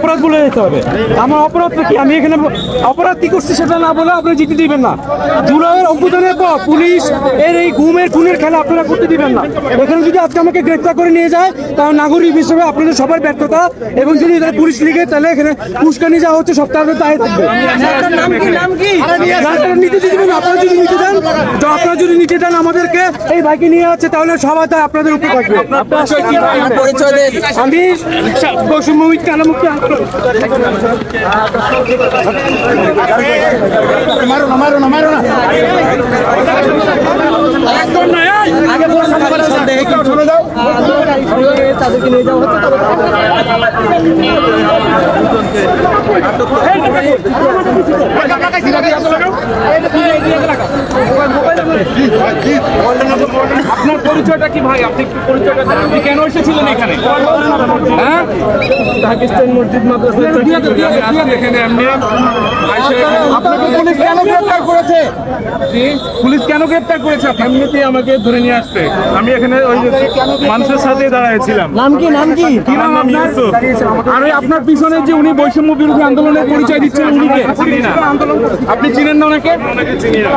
অপরাধ বলে যেতে হবে। আমার অপরাধটা কি? আমি এখানে অপরাধ কি করছি সেটা না বলে আপনি জিতে দিবেন না। জুলাইয়ের অভ্যুত্থানের পর পুলিশ এই গুমের খুনের খেলা আপনারা করতে দিবেন না। এখানে যদি আজকে আমাকে গ্রেপ্তার করে নিয়ে যায় তাহলে নাগরিক হিসেবে আপনাদের সবার ব্যর্থতা, এবং যদি এটা পুলিশ লিগে তাহলে এখানে উস্কানি যাওয়া হচ্ছে সপ্তাহে দায় থাকবে। নিতে দিবেন না। আপনারা যদি নিতে দেন, আপনারা যদি নিতে দেন আমাদেরকে এই ভাইকে নিয়ে যাচ্ছে তাহলে সবাই তাই আপনাদের উপর থাকবে। আমি বৈষম্যবিদ কানামুক্তি আন্দোলন। তাদেরকে নিয়ে যাওয়া হচ্ছে। আপনার পরিচয়টা কি ভাই? আপনি কি পরিচয়টা দেন? আপনি কেন এসেছিলেন এখানে? হ্যাঁ, পাকিস্তান মসজিদ মাদ্রাসা এখানে এমনি আপনাকে পুলিশ কেন গ্রেপ্তার করেছে? পুলিশ কেন গ্রেপ্তার করেছে? এমনিতেই আমাকে ধরে নিয়ে আসছে। আমি এখানে ওই মানুষের সাথে দাঁড়াইছিলাম। নাম কি? নাম কি? আমার নাম ইউসুফ। আর ওই আপনার পিছনে যে উনি বৈষম্য বিরোধী আন্দোলনের পরিচয় দিচ্ছেন, উনিকে চিনি না। আপনি চিনেন না ওনাকে? চিনি না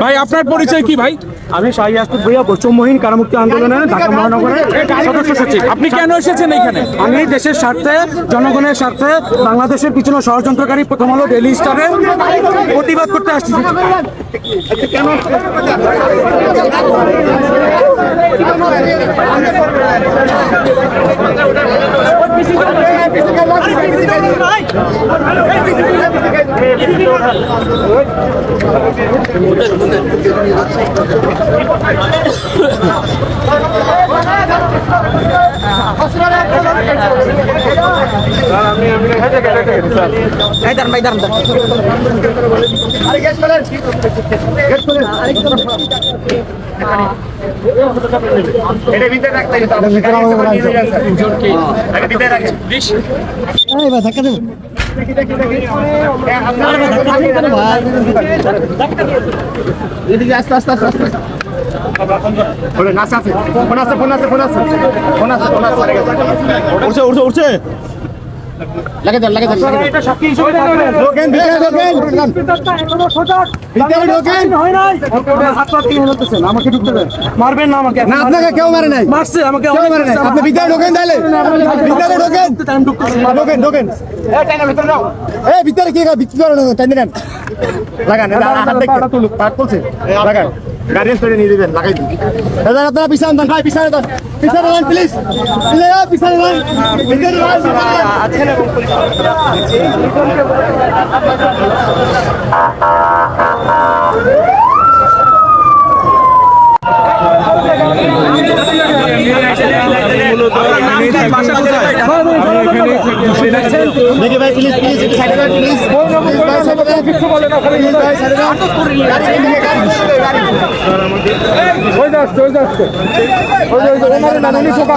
ভাই। আপনার পরিচয় কি ভাই? আমি শাহী আসফ ভুঁইয়া, বৈষম্যহীন কারামুক্তি আন্দোলনে ঢাকা মহানগরের সদস্য সচিব। আপনি কেন এসেছেন এখানে? আমি দেশের স্বার্থে, জনগণের স্বার্থে, বাংলাদেশের পিছনে ষড়যন্ত্রকারী প্রথম আলো ডেইলি স্টারের প্রতিবাদ করতে আসছি। কেন? উঠছে লাগে দেন লাগে দেন এটা সাক্ষী হিসেবে ঢোকেন ভিতরে ঢোকেন হয় নাই হাত পা কি হতেছেন আমাকে ঢুকতে দেন মারবেন না আমাকে না আপনাকে কেউ মারে নাই মারছে আমাকে কেউ মারে নাই আপনি ভিতরে ঢোকেন তাহলে ভিতরে ঢোকেন টাইম ঢুকতেছেন ঢোকেন ঢোকেন এই টাইনা ভিতরে যাও এই ভিতরে কি ভিতরে টাইম দেন লাগান হাত দেখতে পাট তুলছে লাগান গাড়ি স্টার্ট নিয়ে দিবেন লাগাই দিন দাদা আপনারা পিছান দেন ভাই পিছান দেন প্লিজ পিছান দেন ভিতরে আছেন এবং পুলিশ দেখে ভাই প্লিজ সাইডে দেন প্লিজ কিছু বলে না খালি ওই যাচ্ছে